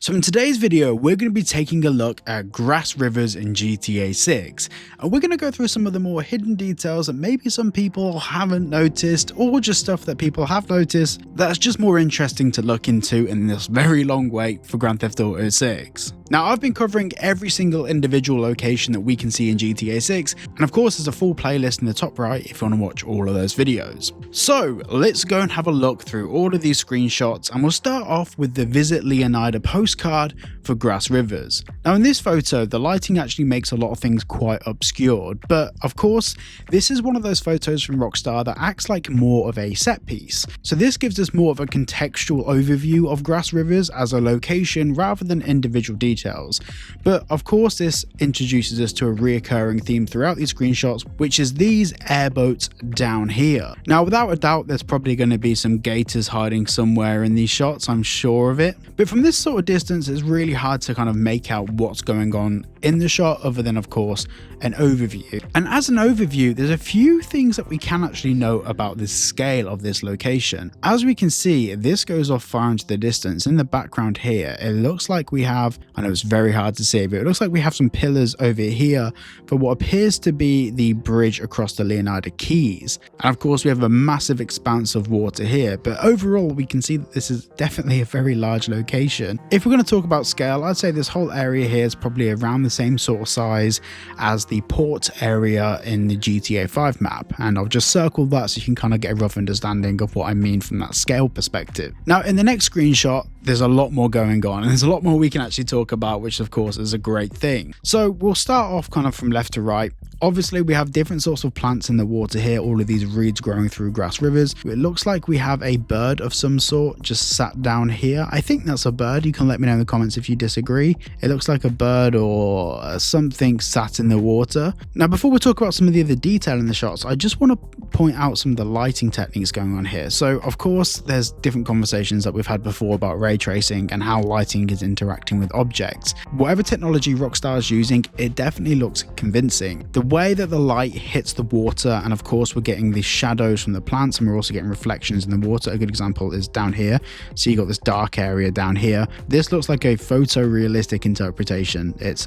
So in today's video, we're going to be taking a look at grass rivers in GTA 6, and we're going to go through some of the more hidden details that maybe some people haven't noticed, or just stuff that people have noticed that's just more interesting to look into in this very long wait for Grand Theft Auto 6. Now, I've been covering every single individual location that we can see in GTA 6, and of course there's a full playlist in the top right if you want to watch all of those videos. So let's go and have a look through all of these screenshots, and we'll start off with the Visit Leonida postcard for Grass Rivers. Now in this photo, the lighting actually makes a lot of things quite obscured, but of course this is one of those photos from Rockstar that acts like more of a set piece. So this gives us more of a contextual overview of Grass Rivers as a location rather than individual details. But of course this introduces us to a reoccurring theme throughout these screenshots, which is these airboats down here. Now without a doubt there's probably going to be some gators hiding somewhere in these shots, I'm sure of it, but from this sort of distance it's really hard to kind of make out what's going on in the shot other than of course an overview. And as an overview, there's a few things that we can actually know about the scale of this location. As we can see, this goes off far into the distance. In the background here, it looks like we have, I know it's very hard to see, but it looks like we have some pillars over here for what appears to be the bridge across the Leonida Keys. And of course we have a massive expanse of water here, but overall we can see that this is definitely a very large location. If we're going to talk about scale, I'd say this whole area here is probably around the same sort of size as the port area in the GTA 5 map, and I'll just circle that so you can kind of get a rough understanding of what I mean from that scale perspective. Now in the next screenshot there's a lot more going on, and there's a lot more we can actually talk about, which of course is a great thing. So we'll start off kind of from left to right. Obviously we have different sorts of plants in the water here, all of these reeds growing through grass rivers. It looks like we have a bird of some sort just sat down here. I think that's a bird. You can let me know in the comments if you disagree. It looks like a bird or something sat in the water. Now before we talk about some of the other detail in the shots, I just want to point out some of the lighting techniques going on here. So of course there's different conversations that we've had before about ray tracing and how lighting is interacting with objects. Whatever technology Rockstar is using, it definitely looks convincing. The way that the light hits the water, and of course we're getting the shadows from the plants, and we're also getting reflections in the water. A good example is down here. So you got this dark area down here. This looks like a photorealistic interpretation. It's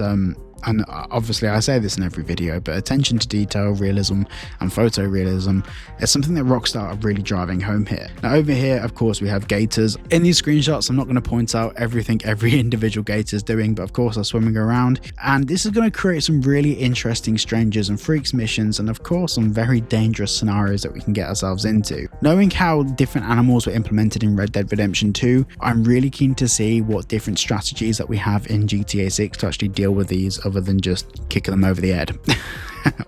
and obviously I say this in every video, but attention to detail, realism and photorealism is something that Rockstar are really driving home here. Now over here of course we have gators. In these screenshots I'm not going to point out everything every individual gator is doing, but of course they're swimming around, and this is going to create some really interesting strangers and freaks missions, and of course some very dangerous scenarios that we can get ourselves into. Knowing how different animals were implemented in Red Dead Redemption 2, I'm really keen to see what different strategies that we have in GTA 6 to actually deal with these other than just kicking them over the head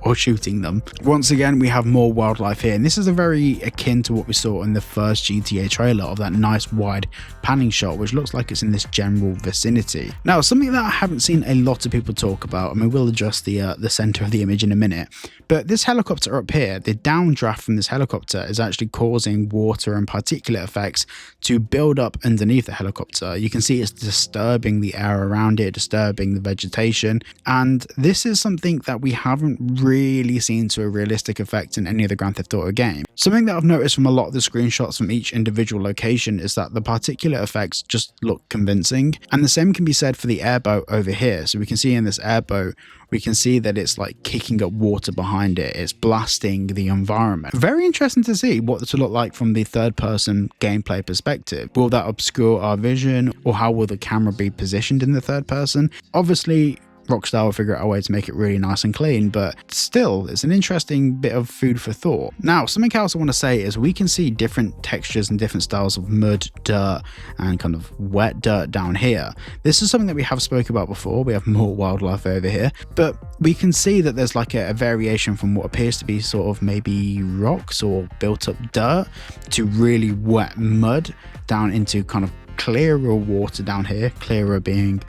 or shooting them. Once again we have more wildlife here, and this is a very akin to what we saw in the first GTA trailer of that nice wide panning shot, which looks like it's in this general vicinity. Now something that I haven't seen a lot of people talk about, I mean we'll adjust the center of the image in a minute, but this helicopter up here, the downdraft from this helicopter is actually causing water and particulate effects to build up underneath the helicopter. You can see it's disturbing the air around it, disturbing the vegetation, and this is something that we haven't really seen to a realistic effect in any of the Grand Theft Auto game. Something that I've noticed from a lot of the screenshots from each individual location is that the particulate effects just look convincing, and the same can be said for the airboat over here. So we can see in this airboat, we can see that it's like kicking up water behind it. It's blasting the environment. Very interesting to see what this will look like from the third person gameplay perspective. Will that obscure our vision, or how will the camera be positioned in the third person? Obviously Rockstar will figure out a way to make it really nice and clean, but still it's an interesting bit of food for thought. Now something else I want to say is we can see different textures and different styles of mud, dirt and kind of wet dirt down here. This is something that we have spoke about before. We have more wildlife over here, but we can see that there's like a variation from what appears to be sort of maybe rocks or built up dirt to really wet mud down into kind of clearer water down here, clearer being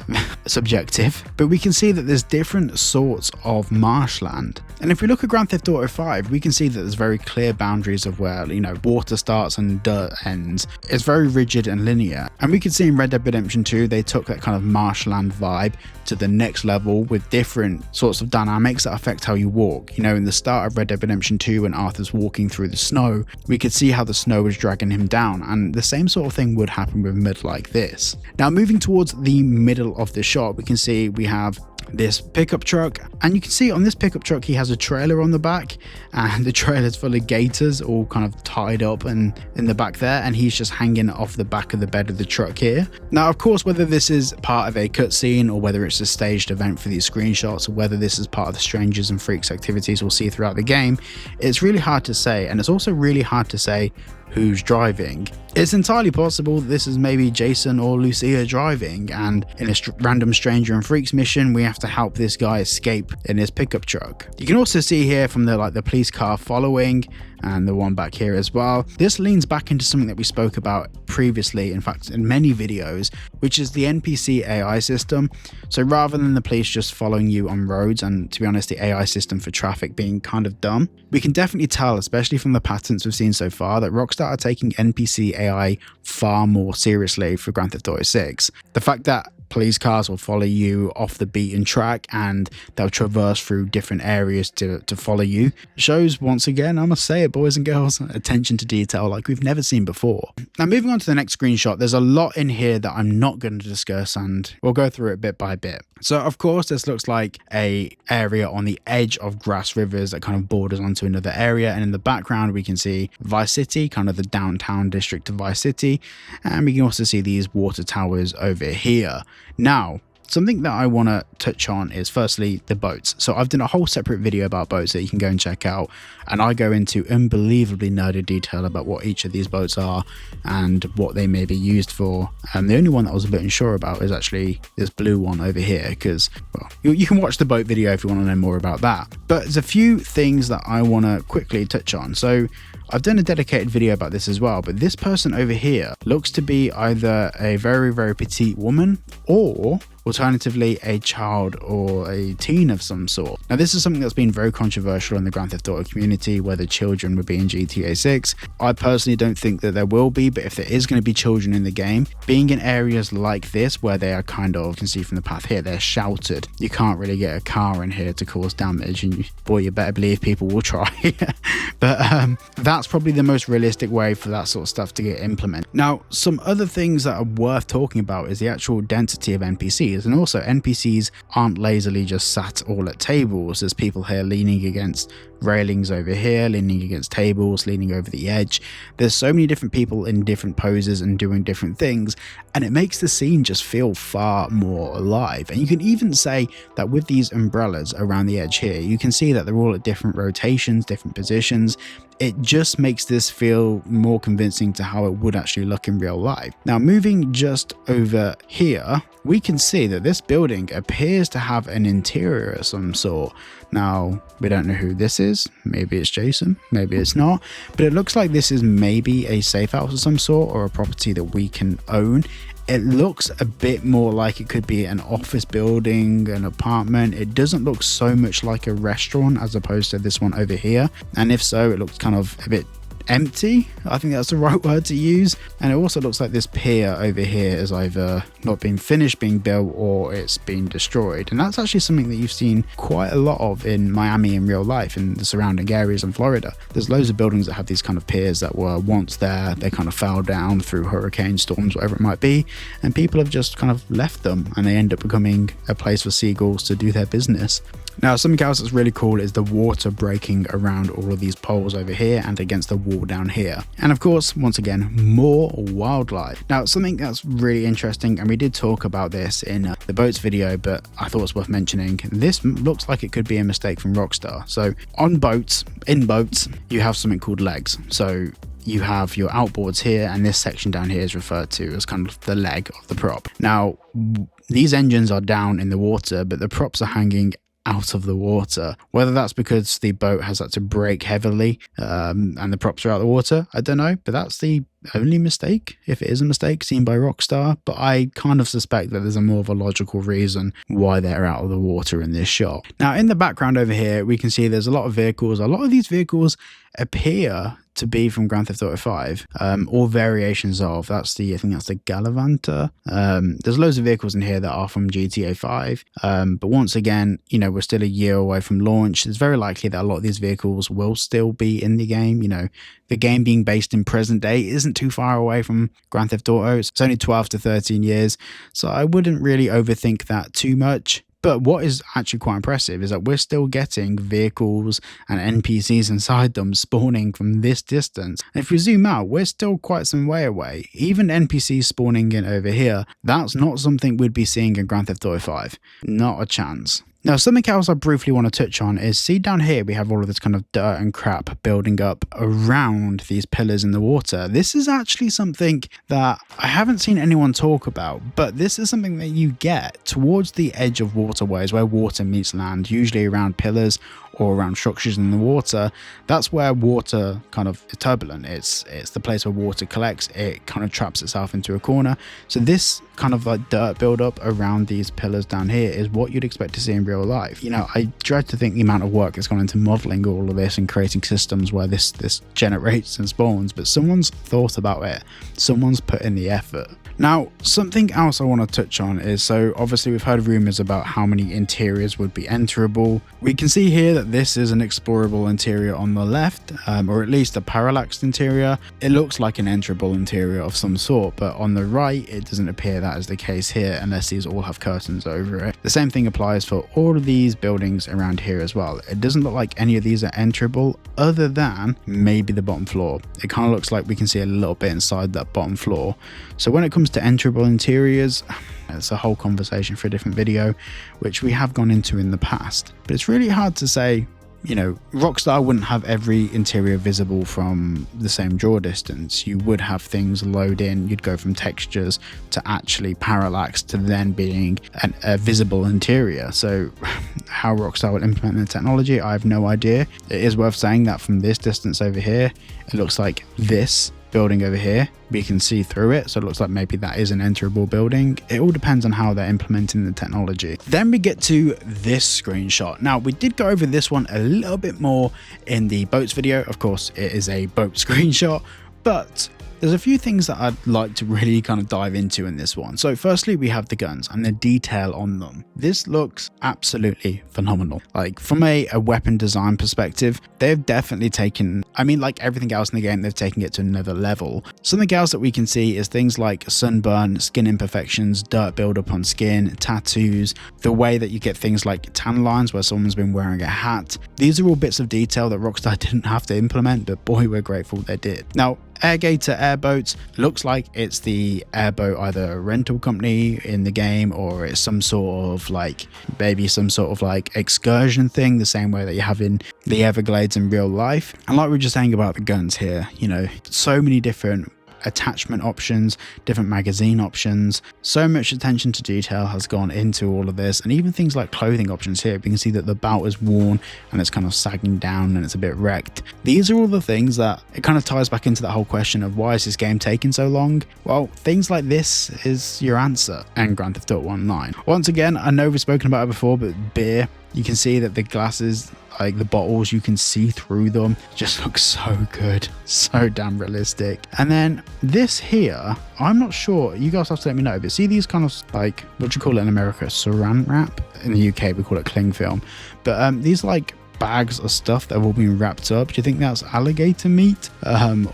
subjective, but we can see that there's different sorts of marshland. And if we look at Grand Theft Auto 5, we can see that there's very clear boundaries of where, you know, water starts and dirt ends. It's very rigid and linear. And we can see in Red Dead Redemption 2, they took that kind of marshland vibe to the next level with different sorts of dynamics that affect how you walk. You know, in the start of Red Dead Redemption 2, when Arthur's walking through the snow, we could see how the snow was dragging him down, and the same sort of thing would happen with mud look like this. Now moving towards the middle of the shot, we can see we have this pickup truck, and you can see on this pickup truck he has a trailer on the back, and the trailer's full of gators all kind of tied up and in the back there, and he's just hanging off the back of the bed of the truck here. Now of course, whether this is part of a cutscene or whether it's a staged event for these screenshots, or whether this is part of the strangers and freaks activities we'll see throughout the game, it's really hard to say, and it's also really hard to say who's driving. It's entirely possible this is maybe Jason or Lucia driving, and in a random stranger and freaks mission we have to help this guy escape in his pickup truck. You can also see here from the police car following, and the one back here as well. This leans back into something that we spoke about previously, in fact in many videos, which is the NPC AI system. So rather than the police just following you on roads, and to be honest the AI system for traffic being kind of dumb, we can definitely tell, especially from the patents we've seen so far, that Rockstar are taking NPC AI far more seriously for Grand Theft Auto 6. The fact that police cars will follow you off the beaten track and they'll traverse through different areas to follow you shows, once again, I must say it, boys and girls, attention to detail like we've never seen before. Now moving on to the next screenshot, there's a lot in here that I'm not going to discuss, and we'll go through it bit by bit. So of course this looks like a area on the edge of grass rivers that kind of borders onto another area, and in the background we can see Vice City, kind of the downtown district of Vice City, and we can also see these water towers over here. Now something that I want to touch on is firstly the boats. So I've done a whole separate video about boats that you can go and check out, and I go into unbelievably nerdy detail about what each of these boats are and what they may be used for. And the only one that I was a bit unsure about is actually this blue one over here, because, well, you can watch the boat video if you want to know more about that. But there's a few things that I want to quickly touch on. So I've done a dedicated video about this as well, but this person over here looks to be either a very, very petite woman or alternatively a child or a teen of some sort. Now this is something that's been very controversial in the Grand Theft Auto community, whether children would be in GTA 6. I personally don't think that there will be, but if there is going to be children in the game, being in areas like this where they are kind of, you can see from the path here, they're sheltered. You can't really get a car in here to cause damage, and boy, you better believe people will try. But that's probably the most realistic way for that sort of stuff to get implemented. Now, some other things that are worth talking about is the actual density of NPCs, and also NPCs aren't lazily just sat all at tables. There's people here leaning against railings over here, leaning against tables, leaning over the edge. There's so many different people in different poses and doing different things, and it makes the scene just feel far more alive. And you can even say that with these umbrellas around the edge here, you can see that they're all at different rotations, different positions. It just makes this feel more convincing to how it would actually look in real life. Now, moving just over here, we can see that this building appears to have an interior of some sort. Now, we don't know who this is. Maybe it's Jason, maybe it's not, but it looks like this is maybe a safe house of some sort or a property that we can own. It looks a bit more like it could be an office building, an apartment. It doesn't look so much like a restaurant as opposed to this one over here. And if so, it looks kind of a bit empty. I think that's the right word to use. And it also looks like this pier over here is either not been finished being built or it's been destroyed. And that's actually something that you've seen quite a lot of in Miami in real life, in the surrounding areas in Florida. There's loads of buildings that have these kind of piers that were once there. They kind of fell down through hurricane storms, whatever it might be, and people have just kind of left them, and they end up becoming a place for seagulls to do their business. Now, something else that's really cool is the water breaking around all of these poles over here and against the wall down here. And of course, once again, more wildlife. Now, something that's really interesting, and we did talk about this in the boats video, but I thought it's worth mentioning. This looks like it could be a mistake from Rockstar. So on boats, in boats, you have something called legs. So you have your outboards here, and this section down here is referred to as kind of the leg of the prop. Now, these engines are down in the water, but the props are hanging out of the water. Whether that's because the boat has had to brake heavily and the props are out of the water, I don't know, but that's the only mistake, if it is a mistake, seen by Rockstar. But I kind of suspect that there's a more of a logical reason why they're out of the water in this shot. Now, in the background over here, we can see there's a lot of vehicles. A lot of these vehicles appear to be from Grand Theft Auto 5, or variations of. I think that's the Galavanta. There's loads of vehicles in here that are from GTA 5, but once again, you know, we're still a year away from launch. It's very likely that a lot of these vehicles will still be in the game. You know, the game being based in present day isn't isn't too far away from Grand Theft Auto. It's only 12 to 13 years, so I wouldn't really overthink that too much. But what is actually quite impressive is that we're still getting vehicles and NPCs inside them spawning from this distance. And if we zoom out, we're still quite some way away. Even NPCs spawning in over here, that's not something we'd be seeing in Grand Theft Auto 5. Not a chance. Now, something else I briefly want to touch on is, see down here, we have all of this kind of dirt and crap building up around these pillars in the water. This is actually something that I haven't seen anyone talk about, but this is something that you get towards the edge of waterways where water meets land, usually around pillars or around structures in the water. That's where water kind of is turbulent. It's the place where water collects. It kind of traps itself into a corner. So this kind of like dirt buildup around these pillars down here is what you'd expect to see in real life. You know, I dread to think the amount of work that's gone into modeling all of this and creating systems where this generates and spawns, but someone's thought about it. Someone's put in the effort. Now, something else I want to touch on is, so obviously we've heard rumors about how many interiors would be enterable. We can see here that this is an explorable interior on the left, or at least a parallaxed interior. It looks like an enterable interior of some sort, but on the right, it doesn't appear that is the case here unless these all have curtains over it. The same thing applies for all of these buildings around here as well. It doesn't look like any of these are enterable other than maybe the bottom floor. It kind of looks like we can see a little bit inside that bottom floor. So when it comes to enterable interiors, it's a whole conversation for a different video, which we have gone into in the past. But it's really hard to say. You know, Rockstar wouldn't have every interior visible from the same draw distance. You would have things load in. You'd go from textures to actually parallax to then being a visible interior. So how Rockstar will implement the technology, I have no idea. It is worth saying that from this distance over here, it looks like this building over here, we can see through it, so it looks like maybe that is an enterable building. It all depends on how they're implementing the technology. Then we get to this screenshot. Now, we did go over this one a little bit more in the boats video. Of course, it is a boat screenshot, but there's a few things that I'd like to really kind of dive into in this one. So firstly, we have the guns and the detail on them. This looks absolutely phenomenal. Like from a weapon design perspective, they've definitely taken, I mean, like everything else in the game, they've taken it to another level. Something else that we can see is things like sunburn, skin imperfections, dirt buildup on skin, tattoos, the way that you get things like tan lines where someone's been wearing a hat. These are all bits of detail that Rockstar didn't have to implement, but boy, we're grateful they did. Now, Airgator airboats looks like it's the airboat, either a rental company in the game or it's some sort of like maybe some sort of like excursion thing, the same way that you have in the Everglades in real life. And like we were just saying about the guns here, you know, so many different attachment options, different magazine options. So much attention to detail has gone into all of this, and even things like clothing options here. We can see that the belt is worn and it's kind of sagging down and it's a bit wrecked. These are all the things that it kind of ties back into that whole question of why is this game taking so long? Well, things like this is your answer, and Grand Theft Auto Online. Once again, I know we've spoken about it before, but beer, you can see that the glasses, like the bottles, you can see through them. Just looks so good, so damn realistic. And then this here, I'm not sure, you guys have to let me know, but see these kind of like, what do you call it in America, saran wrap? In the UK we call it cling film, but these like bags of stuff that have all been wrapped up, do you think that's alligator meat,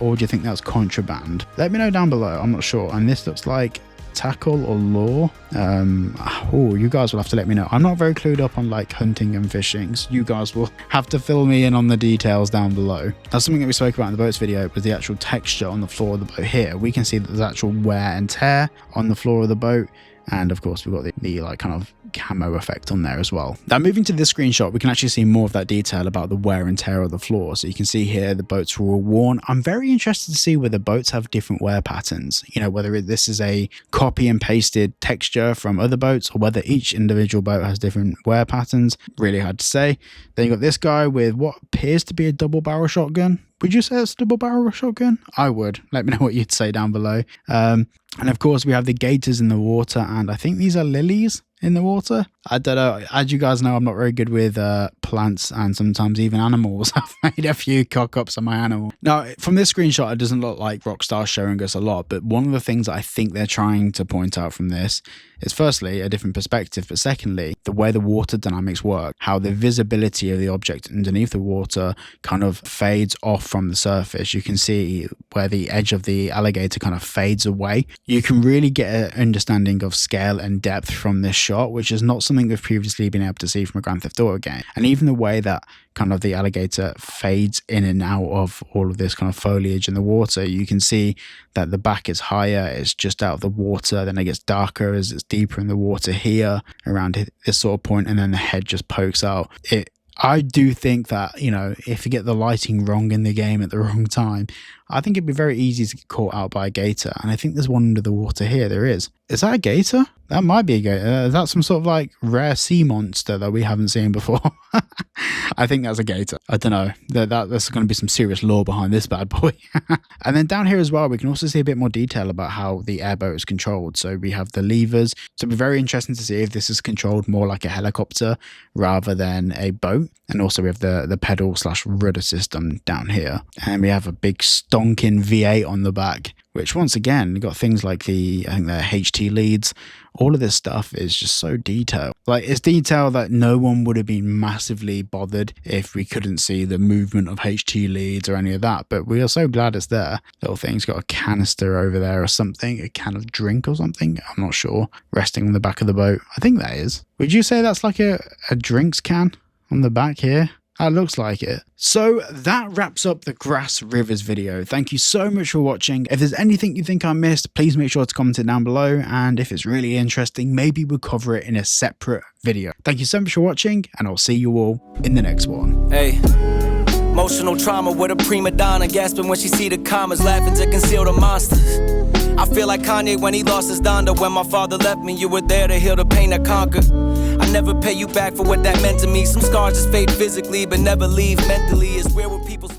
or do you think that's contraband? Let me know down below, I'm not sure. And this looks like tackle or lure. You guys will have to let me know. I'm not very clued up on like hunting and fishing, so you guys will have to fill me in on the details down below. That's something that we spoke about in the boats video, was the actual texture on the floor of the boat. Here we can see that there's actual wear and tear on the floor of the boat, and of course we've got the like kind of camo effect on there as well. Now moving to this screenshot, we can actually see more of that detail about the wear and tear of the floor. So you can see here the boats were all worn. I'm very interested to see whether boats have different wear patterns, you know, whether this is a copy and pasted texture from other boats or whether each individual boat has different wear patterns. Really hard to say. Then you got this guy with what appears to be a double barrel shotgun. Would you say it's a double barrel shotgun? I would. Let me know what you'd say down below. And of course we have the gators in the water, and I think these are lilies in the water. I don't know. As you guys know, I'm not very good with plants and sometimes even animals. I've made a few cock-ups on my animal. Now, from this screenshot, it doesn't look like Rockstar's showing us a lot, but one of the things that I think they're trying to point out from this is firstly, a different perspective, but secondly, the way the water dynamics work, how the visibility of the object underneath the water kind of fades off from the surface. You can see where the edge of the alligator kind of fades away. You can really get an understanding of scale and depth from this shot, which is not something we've previously been able to see from a Grand Theft Auto game. And even the way that kind of the alligator fades in and out of all of this kind of foliage in the water, you can see that the back is higher, it's just out of the water, then it gets darker as it's deeper in the water here around this sort of point, and then the head just pokes out. I do think that, you know, if you get the lighting wrong in the game at the wrong time, I think it'd be very easy to get caught out by a gator. And I think there's one under the water here. There is. Is that a gator? That might be a gator. Is that some sort of like rare sea monster that we haven't seen before? I think that's a gator. I don't know. There's going to be some serious lore behind this bad boy. And then down here as well, we can also see a bit more detail about how the airboat is controlled. So we have the levers. So it'll be very interesting to see if this is controlled more like a helicopter rather than a boat. And also we have the pedal / rudder system down here. And we have a big stonking V8 on the back, which once again, got things like I think the HT leads. All of this stuff is just so detailed. Like, it's detail that no one would have been massively bothered if we couldn't see the movement of HT leads or any of that. But we are so glad it's there. Little thing's got a canister over there or something, a can of drink or something. I'm not sure. Resting on the back of the boat. I think that is. Would you say that's like a drinks can on the back here? That looks like it. So that wraps up the Grass Rivers video. Thank you so much for watching. If there's anything you think I missed, please make sure to comment it down below. And if it's really interesting, maybe we'll cover it in a separate video. Thank you so much for watching, and I'll see you all in the next one. Hey. Emotional trauma with a prima donna gasping when she see the commas, laughing to conceal the monsters. I feel like Kanye when he lost his Donda. When my father left me, you were there to heal the pain I conquered. I never pay you back for what that meant to me. Some scars just fade physically, but never leave mentally. It's where would people